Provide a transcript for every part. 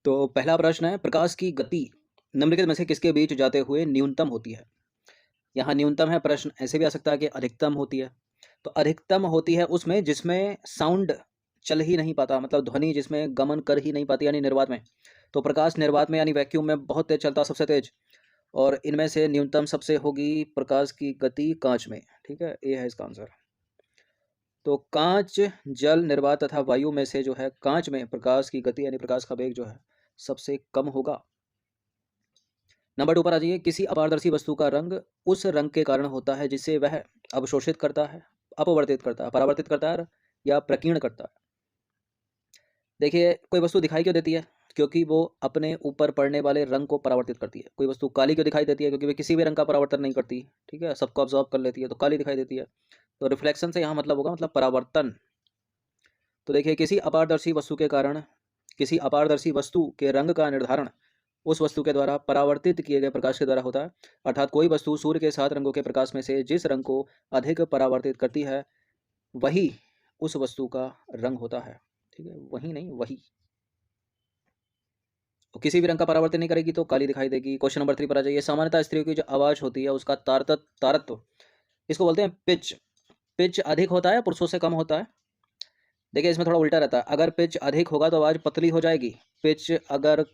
तो पहला प्रश्न है, प्रकाश की गति निम्नलिखित में से किसके बीच जाते हुए न्यूनतम होती है? यहाँ न्यूनतम है, प्रश्न ऐसे भी आ सकता है कि अधिकतम होती है। तो अधिकतम होती है उसमें जिसमें साउंड चल ही नहीं पाता, मतलब ध्वनि जिसमें गमन कर ही नहीं पाती, यानी निर्वात में। तो प्रकाश निर्वात में यानी वैक्यूम में बहुत तेज चलता, सबसे तेज। और इनमें से न्यूनतम सबसे होगी प्रकाश की गति कांच में। ठीक है, ये है इसका आंसर। तो कांच, जल, निर्वात तथा वायु में से जो है कांच में प्रकाश की गति यानी प्रकाश का वेग जो है सबसे कम होगा। नंबर 2 पर आ जाइए। किसी अपारदर्शी वस्तु का रंग उस रंग के कारण होता है जिसे वह अवशोषित करता है, अपवर्तित करता है, परावर्तित करता है या प्रकीर्ण करता है। देखिए, कोई वस्तु दिखाई क्यों देती है? क्योंकि वो अपने ऊपर पड़ने वाले रंग को परावर्तित करती है। कोई वस्तु काली क्यों दिखाई देती है? क्योंकि वे किसी भी रंग का परावर्तन नहीं करती। ठीक है, सबको ऑब्जॉर्व कर लेती है, तो काली दिखाई देती है। तो रिफ्लेक्शन से यहाँ मतलब होगा मतलब परावर्तन। तो देखिए, किसी अपारदर्शी वस्तु के रंग का निर्धारण उस वस्तु के द्वारा परावर्तित किए गए प्रकाश के द्वारा होता है। अर्थात कोई वस्तु सूर्य के 7 रंगों के प्रकाश में से जिस रंग को अधिक परावर्तित करती है वही उस वस्तु का रंग होता है। ठीक है, वही नहीं, वही। और किसी भी रंग का परावर्तन नहीं करेगी तो काली दिखाई देगी। क्वेश्चन नंबर 3 पर आ जाइए। सामान्यतः स्त्रियों की जो आवाज होती है उसका तारत्व इसको बोलते हैं पिच। पिच अधिक होता है, पुरुषों से कम होता है। देखिए, इसमें थोड़ा उल्टा रहता है। अगर पिच अधिक होगा तो आवाज़ पतली हो जाएगी, पिच अगर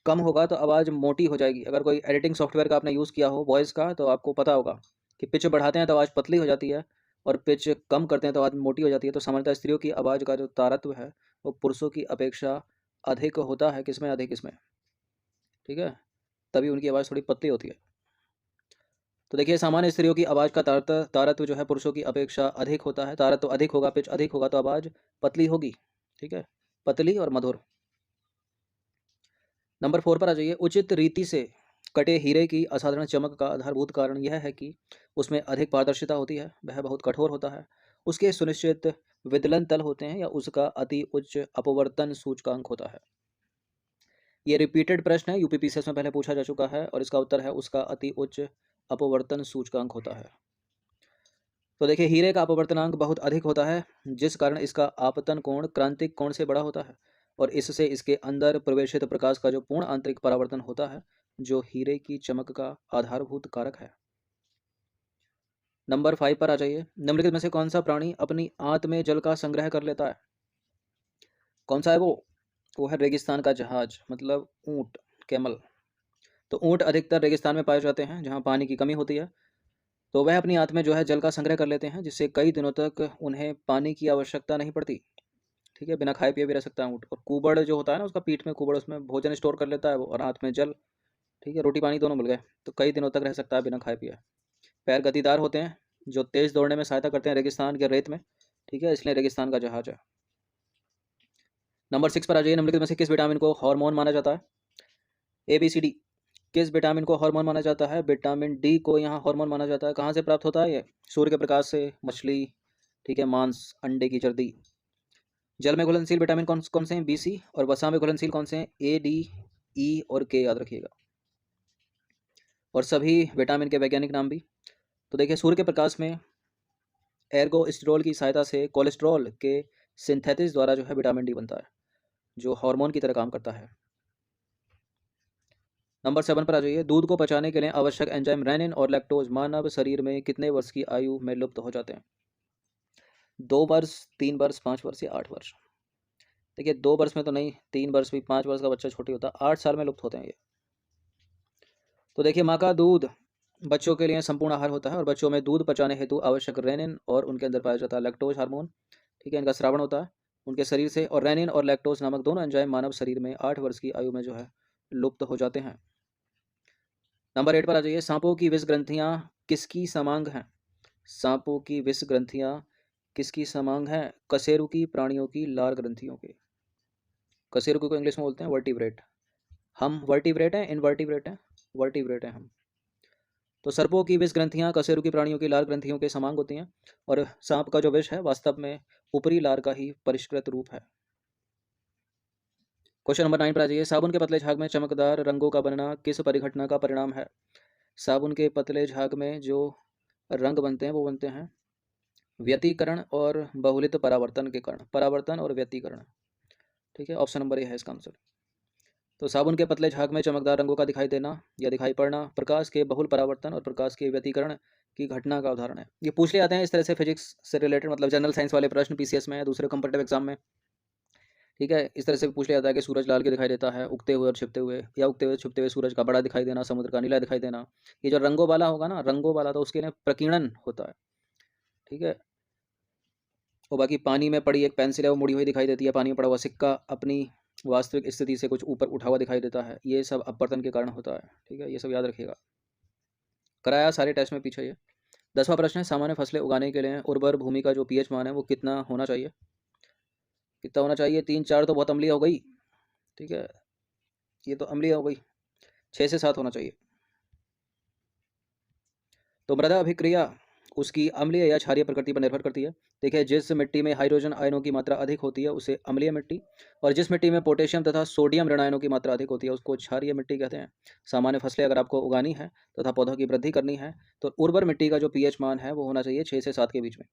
कम होगा तो आवाज़ मोटी हो जाएगी। अगर कोई एडिटिंग सॉफ्टवेयर का आपने यूज़ किया हो वॉइस का, तो आपको पता होगा कि पिच बढ़ाते हैं तो आवाज़ पतली हो जाती है और पिच कम करते हैं तो आवाज़ मोटी हो जाती है। तो सामान्यतः स्त्रियों की आवाज़ का जो तारत्व है वो पुरुषों की अपेक्षा अधिक होता है। किसमें? अधिक इसमें। ठीक है, तभी उनकी आवाज़ थोड़ी पतली होती है। तो देखिए, सामान्य स्त्रियों की आवाज़ का तारत्व जो है पुरुषों की अपेक्षा अधिक होता है। तारत्व अधिक होगा, पिच अधिक होगा तो आवाज़ पतली होगी। ठीक है, पतली और मधुर। नंबर 4 पर आ जाइए। उचित रीति से कटे हीरे की असाधारण चमक का आधारभूत कारण यह है कि उसमें अधिक पारदर्शिता होती है, वह बहुत कठोर होता है, उसके सुनिश्चित विदलन तल होते हैं या उसका अति उच्च अपवर्तन सूचकांक होता है। ये रिपीटेड प्रश्न है, यूपीपीसीएस में पहले पूछा जा चुका है और इसका उत्तर है उसका अति उच्च अपवर्तन सूचकांक होता है। तो देखिए, हीरे का अपवर्तनांक बहुत अधिक होता है जिस कारण इसका आपतन कोण क्रांतिक कोण से बड़ा होता है और इससे इसके अंदर प्रवेशित प्रकाश का जो पूर्ण आंतरिक परावर्तन होता है जो हीरे की चमक का आधारभूत कारक है। नंबर 5 पर आ जाइए। निम्नलिखित में से कौन सा प्राणी अपनी आंत में जल का संग्रह कर लेता है? कौन सा है वो है रेगिस्तान का जहाज, मतलब ऊंट, कैमल। तो ऊंट अधिकतर रेगिस्तान में पाए जाते हैं जहाँ पानी की कमी होती है। तो वह अपनी आंत में जो है जल का संग्रह कर लेते हैं जिससे कई दिनों तक उन्हें पानी की आवश्यकता नहीं पड़ती। ठीक है, बिना खाए पिए भी रह सकता है ऊँट। और कुबड़ जो होता है ना, उसका पीठ में कुबड़, उसमें भोजन स्टोर कर लेता है वो, और हाथ में जल। ठीक है, रोटी पानी दोनों मिल गए, तो कई दिनों तक रह सकता है बिना खाए पिए। पैर गतिदार होते हैं जो तेज दौड़ने में सहायता करते हैं रेगिस्तान के रेत में। ठीक है, इसलिए रेगिस्तान का जहाज है। नंबर 6 पर आ जाइए। निम्नलिखित में से किस विटामिन को हार्मोन माना जाता है? ABCD। किस विटामिन को हार्मोन माना जाता है? विटामिन डी को यहाँ हार्मोन माना जाता है। कहाँ से प्राप्त होता है ये? सूर्य के प्रकाश से, मछली, ठीक है, मांस, अंडे की चर्बी। जल में घुलनशील विटामिन कौन कौन से हैं? BC। और वसा में घुलनशील कौन से हैं? AD, E और K, याद रखिएगा। और सभी विटामिन के वैज्ञानिक नाम भी। तो देखिए, सूर्य के प्रकाश में एर्गोस्टिरोल की सहायता से कोलेस्ट्रॉल के सिंथेसिस द्वारा जो है विटामिन डी बनता है जो हार्मोन की तरह काम करता है। नंबर 7 पर आ जाइए। दूध को पचाने के लिए आवश्यक एंजाइम रेनिन और लैक्टोज मानव शरीर में कितने वर्ष की आयु में लुप्त हो जाते हैं? 2 वर्ष, 3 वर्ष, 5 वर्ष या 8 वर्ष? देखिए, 2 वर्ष में तो नहीं, 3 वर्ष भी, 5 वर्ष का बच्चा छोटी होता है, 8 साल में लुप्त होते हैं ये। तो देखिए, माँ का दूध बच्चों के लिए संपूर्ण आहार होता है और बच्चों में दूध पचाने हेतु आवश्यक रेनिन और उनके अंदर पाया जाता है लैक्टोज हार्मोन। ठीक है, इनका स्रावण होता है उनके शरीर से, और रेनिन और लैक्टोज नामक दोनों एंजाइम मानव शरीर में 8 वर्ष की आयु में जो है लुप्त हो जाते हैं। नंबर 8 पर आ जाइए। सांपों की विष ग्रंथियाँ किसकी समांग हैं? सांपों की विष ग्रंथियाँ किसकी समांग हैं? कशेरुकी प्राणियों की लार ग्रंथियों के। कशेरुकी को इंग्लिश में बोलते हैं वर्टिब्रेट। हम वर्टिब्रेट हैं, इनवर्टिब्रेट हैं? वर्टिब्रेट हैं हम। तो सर्पों की विष ग्रंथियां कशेरुकी प्राणियों की लार ग्रंथियों के समान होती हैं और सांप का जो विष है वास्तव में ऊपरी लार का ही परिष्कृत रूप है। क्वेश्चन नंबर 9 पर आ जाइए। साबुन के पतले झाग में चमकदार रंगों का बनना किस परिघटना का परिणाम है? साबुन के पतले झाग में जो रंग बनते हैं वो बनते हैं व्यतिकरण और बहुलित परावर्तन के कारण। परावर्तन और व्यतिकरण। ठीक है, ऑप्शन नंबर ए है इसका आंसर। तो साबुन के पतले झाग में चमकदार रंगों का दिखाई देना या दिखाई पड़ना प्रकाश के बहुल परावर्तन और प्रकाश के व्यतिकरण की घटना का उदाहरण है। ये पूछ ले आते हैं इस तरह से फिजिक्स से रिलेटेड, मतलब जनरल साइंस वाले प्रश्न पीसीएस में या दूसरे कॉम्पिटेटिव एग्जाम में। ठीक है, इस तरह से पूछ लिया जाता है कि सूरज लाल के दिखाई देता है उगते हुए और छिपते हुए, या उगते हुए छिपते हुए सूरज का बड़ा दिखाई देना, समुद्र का नीला दिखाई देना। ये जो रंगों वाला होगा ना, रंगों वाला, तो उसके लिए प्रकीर्णन होता है। ठीक है, और बाकी पानी में पड़ी एक पेंसिल है वो मुड़ी हुई दिखाई देती है, पानी में पड़ा हुआ सिक्का अपनी वास्तविक स्थिति से कुछ ऊपर उठा हुआ दिखाई देता है, ये सब अपवर्तन के कारण होता है। ठीक है, ये सब याद रखिएगा, कराया सारे टेस्ट में पीछे ये। 10वां प्रश्न है, सामान्य फसलें उगाने के लिए उर्वर भूमि का जो पीएच मान है वो कितना होना चाहिए? कितना होना चाहिए? 3-4 तो बहुत अम्लीय हो गई। ठीक है, ये तो अम्लीय हो गई, 6 से 7 होना चाहिए। तो मृदा अभिक्रिया उसकी अम्लीय या क्षारीय प्रकृति पर निर्भर करती है। देखिए, जिस मिट्टी में हाइड्रोजन आयनों की मात्रा अधिक होती है उसे अम्लीय मिट्टी, और जिस मिट्टी में पोटेशियम तथा सोडियम ऋण आयनों की मात्रा अधिक होती है उसको क्षारीय मिट्टी कहते हैं। सामान्य फसलें अगर आपको उगानी है तथा पौधों की वृद्धि करनी है तो उर्वर मिट्टी का जो पीएच मान है वो होना चाहिए 6 से 7 के बीच में।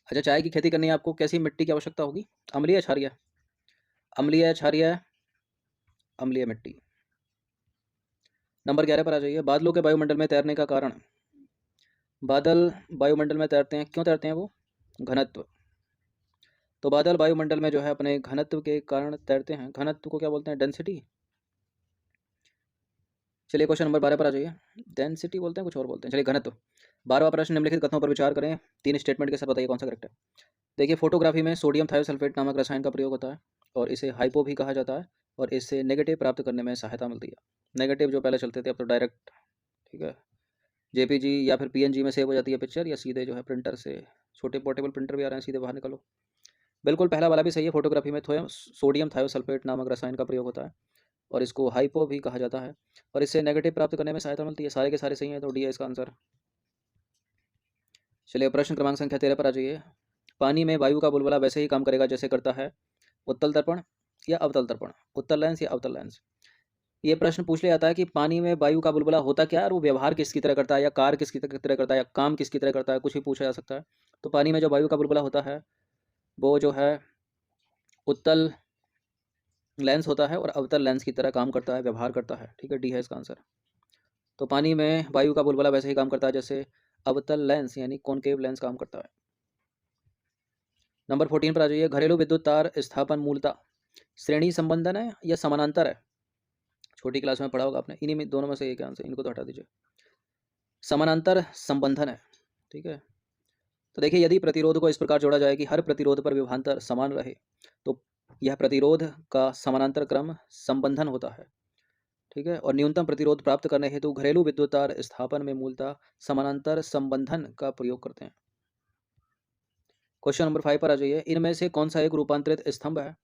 अच्छा, चाय की खेती करनी है आपको, कैसी मिट्टी की आवश्यकता होगी? अम्लीय क्षारीय? अम्लीय क्षारीय, अम्लीय मिट्टी। नंबर 11 पर आ जाइए, बादलों के वायुमंडल में तैरने का कारण। बादल वायुमंडल में तैरते हैं, क्यों तैरते हैं वो? घनत्व। तो बादल वायुमंडल में जो है अपने घनत्व के कारण तैरते हैं। घनत्व को क्या बोलते हैं? डेंसिटी। चलिए क्वेश्चन नंबर 12 पर आ जाइए। डेंसिटी बोलते हैं, कुछ और बोलते हैं, चलिए घनत्व। 12वां प्रश्न, निम्नलिखित कथनों पर विचार करें, 3 स्टेटमेंट के साथ बताइए कौन सा करेक्ट है। देखिए, फोटोग्राफी में सोडियम थायोसल्फेट नामक रसायन का प्रयोग होता है और इसे हाइपो भी कहा जाता है, और इससे नेगेटिव प्राप्त करने में सहायता मिलती है। नेगेटिव जो पहले चलते थे अब तो डायरेक्ट, ठीक है, जेपीजी या फिर पीएनजी में सेव हो जाती है पिक्चर, या सीधे जो है प्रिंटर से, छोटे पोर्टेबल प्रिंटर भी आ रहे हैं, सीधे बाहर निकलो। बिल्कुल पहला वाला भी सही है, फोटोग्राफी में सोडियम थायोसल्फेट नामक रसायन का प्रयोग होता है और इसको हाइपो भी कहा जाता है, और इससे नेगेटिव प्राप्त करने में सहायता मिलती है। सारे के सारे सही हैं, तो डी है इसका आंसर। चलिए प्रश्न क्रमांक संख्या 13 पर आ जाइए। पानी में वायु का बुलबुला वैसे ही काम करेगा जैसे करता है उत्तल दर्पण या अवतल दर्पण, उत्तल लेंस या अवतल लेंस। ये प्रश्न पूछ लिया जाता है कि पानी में वायु का बुलबुला होता क्या है और वो व्यवहार किसकी तरह करता है, या कार्य किसकी तरह करता है, या काम किसकी तरह करता है, कुछ भी पूछा जा सकता है। तो पानी में जो वायु का बुलबुला होता है वो जो है उत्तल लेंस होता है और अवतल लेंस की तरह काम करता है, व्यवहार करता है। ठीक है, डी है इसका आंसर। तो पानी में वायु का बुलबुला वैसे ही काम करता है जैसे अवतल लेंस यानी कॉनकेव लेंस काम करता है। नंबर 14 पर आ जाइए। घरेलू विद्युत तार स्थापन मूलतः श्रेणी संबंधन है या समानांतर है? छोटी क्लास में पढ़ा होगा आपने, इन्हीं में दोनों में से एक आंसर, इनको तो हटा दीजिए। समानांतर संबंधन है। ठीक है, तो देखिए, यदि प्रतिरोध को इस प्रकार जोड़ा जाए कि हर प्रतिरोध पर विभवांतर समान रहे तो यह प्रतिरोध का समानांतर क्रम संबंधन होता है। ठीक है, और न्यूनतम प्रतिरोध प्राप्त करने हेतु घरेलू विद्युत तार स्थापन में मूलतः समानांतर संबंधन का प्रयोग करते हैं। क्वेश्चन नंबर 5 पर आ जाइए। इनमें से कौन सा एक रूपांतरित स्तंभ है?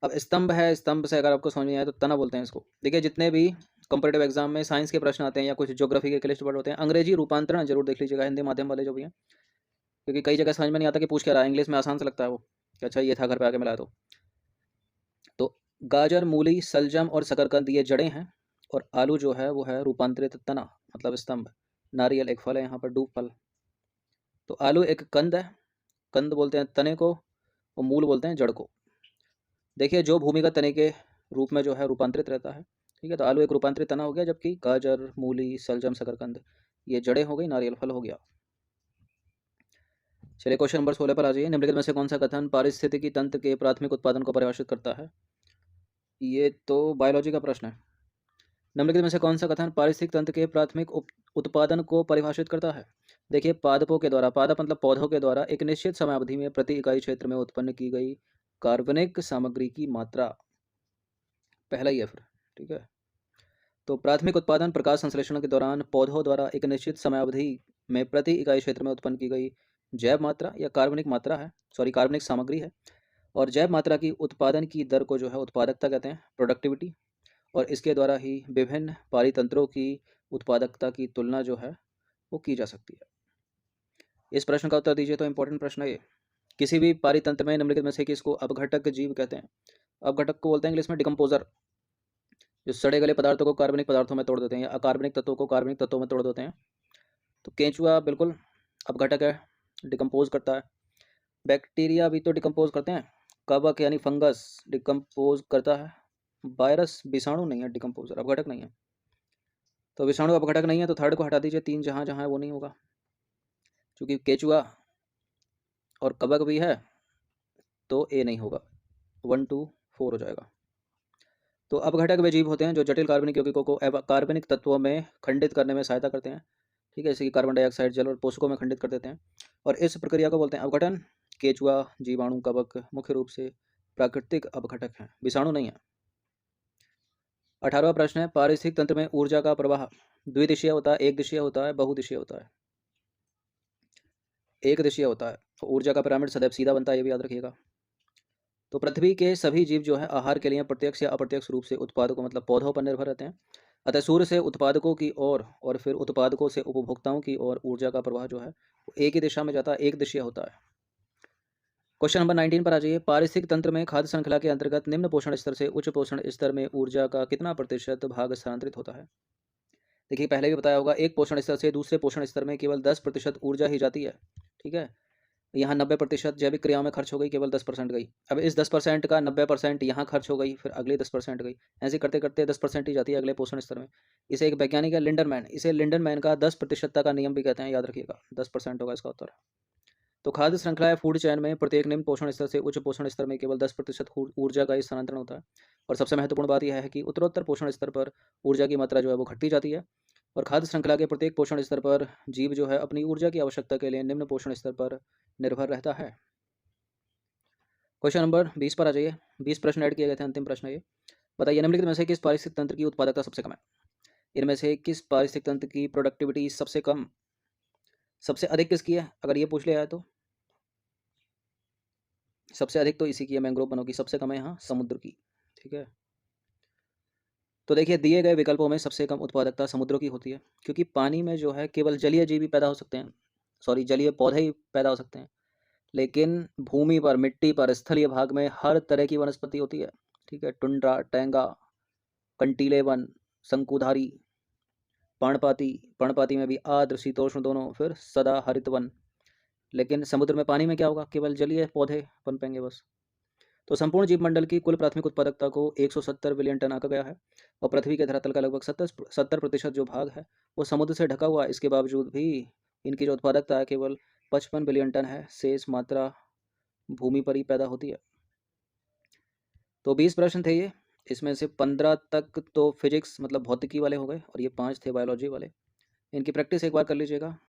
अब स्तंभ है, स्तंभ से अगर आपको समझ नहीं आए तो तना बोलते हैं इसको। देखिए, जितने भी कंपेटिटिव एग्जाम में साइंस के प्रश्न आते हैं या कुछ ज्योग्राफी के लिस्ट वर्ड होते हैं, अंग्रेजी रूपांतरण जरूर देख लीजिएगा, हिंदी माध्यम वाले जो भी हैं, क्योंकि कई जगह समझ में नहीं आता कि पूछ क्या रहा है। इंग्लिश में आसान से लगता है वो कि अच्छा ये था, घर पे आके मिलाया। तो गाजर, मूली, सलजम और शकरकंद ये जड़ें हैं, और आलू जो है वो है रूपांतरित तना, मतलब स्तंभ। नारियल एक फल है, यहाँ पर डूब फल। तो आलू एक कंद है, कंद बोलते हैं तने को, और मूल बोलते हैं जड़ को। देखिए, जो भूमिगत तने के रूप में जो है रूपांतरित रहता है। ठीक है, तो आलू एक रूपांतरित तना हो गया, जबकि गाजर, मूली, सलजम, शकरकंद ये जड़ें हो गई, नारियल फल हो गया। चलिए क्वेश्चन नंबर 16 पर आ जाइए। निम्नलिखित में से कौन सा कथन पारिस्थितिकी तंत्र के प्राथमिक उत्पादन को परिभाषित करता है? ये तो बायोलॉजी का प्रश्न है। निम्नलिखित में से कौन सा कथन पारिस्थितिक तंत्र के प्राथमिक उत्पादन को परिभाषित करता है? देखिए, पादपों के द्वारा, पादप मतलब पौधों के द्वारा एक निश्चित समयावधि में प्रति इकाई क्षेत्र में उत्पन्न की गई कार्बनिक सामग्री की मात्रा, पहला ही है फिर। ठीक है, तो प्राथमिक उत्पादन प्रकाश संश्लेषण के दौरान पौधों द्वारा एक निश्चित समयावधि में प्रति इकाई क्षेत्र में उत्पन्न की गई जैव मात्रा या कार्बनिक मात्रा है, सॉरी कार्बनिक सामग्री है। और जैव मात्रा की उत्पादन की दर को जो है उत्पादकता कहते हैं, प्रोडक्टिविटी। और इसके द्वारा ही विभिन्न पारितंत्रों की उत्पादकता की तुलना जो है वो की जा सकती है। इस प्रश्न का उत्तर दीजिए, तो इंपॉर्टेंट प्रश्न है ये। किसी भी पारितंत्र में निम्नलिखित में से किसको अपघटक जीव कहते हैं? अपघटक को बोलते हैं इंग्लिश में डिकम्पोजर, जो सड़े गले पदार्थों को कार्बनिक पदार्थों में तोड़ देते हैं या अकार्बनिक तत्वों को कार्बनिक तत्वों में तोड़ देते हैं। तो केंचुआ बिल्कुल अपघटक है, डिकम्पोज करता है। बैक्टीरिया भी तो डिकम्पोज करते हैं, कवक यानी फंगस डिकम्पोज करता है। वायरस विषाणु नहीं है, डिकम्पोजर अपघटक नहीं है। तो विषाणु अपघटक नहीं है तो थर्ड को हटा दीजिए, 3 जहाँ जहाँ है वो नहीं होगा। चूँकि केचुआ और कवक भी है तो ए नहीं होगा, 1 2 4 हो जाएगा। तो अपघटक वे जीव होते हैं जो जटिल कार्बनिक यौगिकों को कार्बनिक तत्वों में खंडित करने में सहायता करते हैं। ठीक है, जैसे कि कार्बन डाइऑक्साइड जल और पोषकों में खंडित कर देते हैं, और इस प्रक्रिया को बोलते हैं अपघटन। केचुआ, जीवाणु, कवक मुख्य रूप से प्राकृतिक अपघटक हैं, विषाणु नहीं है। 18वां प्रश्न है, पारिस्थितिक तंत्र में ऊर्जा का प्रवाह द्विदिशीय होता है, एक दिशीय होता है, बहुदिशीय होता है? एक दिशीय होता है। तो ऊर्जा का पिरामिड सदैव सीधा बनता है, ये भी याद रखिएगा। तो पृथ्वी के सभी जीव जो है आहार के लिए प्रत्यक्ष या अप्रत्यक्ष रूप से उत्पादकों मतलब पौधों पर निर्भर रहते हैं। अतः सूर्य से उत्पादकों की ओर और फिर उत्पादकों से उपभोक्ताओं की ओर ऊर्जा का प्रवाह जो है वो एक ही दिशा में जाता है, एक दिशीय होता है। क्वेश्चन नंबर 19 पर आ जाइए। पारिस्थितिक तंत्र में खाद्य श्रृंखला के अंतर्गत निम्न पोषण स्तर से उच्च पोषण स्तर में ऊर्जा का कितना प्रतिशत भाग स्थानांतरित होता है? देखिए, पहले भी बताया होगा, एक पोषण स्तर से दूसरे पोषण स्तर में केवल 10% ऊर्जा ही जाती है। ठीक है, यहाँ 90% जैविक क्रियाओं में खर्च हो गई, केवल 10% गई। अब इस 10% का 90% यहाँ खर्च हो गई, फिर अगली 10% गई, ऐसे करते करते 10% ही जाती है अगले पोषण स्तर में। इसे एक वैज्ञानिक है लिंडरमैन, इसे लिंडरमैन का 10% का नियम भी कहते हैं, याद रखिएगा, 10% होगा इसका उत्तर। तो खाद्य श्रृंखला या फूड चैन में प्रत्येक निम्न पोषण स्तर से उच्च पोषण स्तर में केवल 10% ऊर्जा का ही स्थानांतरण होता है। और सबसे महत्वपूर्ण बात यह है कि उत्तरोत्तर पोषण स्तर पर ऊर्जा की मात्रा जो है वो घटती जाती है, और खाद्य श्रृंखला के प्रत्येक पोषण स्तर पर जीव जो है अपनी ऊर्जा की आवश्यकता के लिए निम्न पोषण स्तर पर निर्भर रहता है। क्वेश्चन नंबर 20 पर आ जाइए। 20 प्रश्न ऐड किए गए थे, अंतिम प्रश्न है ये। बताइए, निम्नलिखित में से किस पारिस्थितिक तंत्र की उत्पादकता सबसे कम है? इनमें से किस पारिस्थितिक तंत्र की प्रोडक्टिविटी सबसे कम, सबसे अधिक किसकी है? अगर ये पूछ लिया है तो सबसे अधिक तो इसी की है, मैंग्रोव वनों की। सबसे कम है यहाँ समुद्र की। ठीक है, तो देखिए, दिए गए विकल्पों में सबसे कम उत्पादकता समुद्रों की होती है, क्योंकि पानी में जो है केवल जलीय जीव ही पैदा हो सकते हैं, सॉरी, जलीय पौधे ही पैदा हो सकते हैं। लेकिन भूमि पर, मिट्टी पर, स्थलीय भाग में हर तरह की वनस्पति होती है। ठीक है, टुंड्रा, टैंगा, कंटीले वन, शंकुधारी, पर्णपाती, पर्णपाती में भी आर्द्र शीतोष्ण दोनों, फिर सदा हरित वन। लेकिन समुद्र में, पानी में क्या होगा? केवल जलीय पौधे पनपेंगे बस। तो संपूर्ण जीव मंडल की कुल प्राथमिक उत्पादकता को 170 बिलियन टन आंका गया है, और पृथ्वी के धरातल का लगभग 70% जो भाग है वो समुद्र से ढका हुआ है। इसके बावजूद भी इनकी जो उत्पादकता है केवल 55 बिलियन टन है, शेष मात्रा भूमि पर ही पैदा होती है। तो 20 प्रश्न थे ये, इसमें से 15 तक तो फिजिक्स मतलब भौतिकी वाले हो गए, और ये 5 थे बायोलॉजी वाले। इनकी प्रैक्टिस एक बार कर लीजिएगा।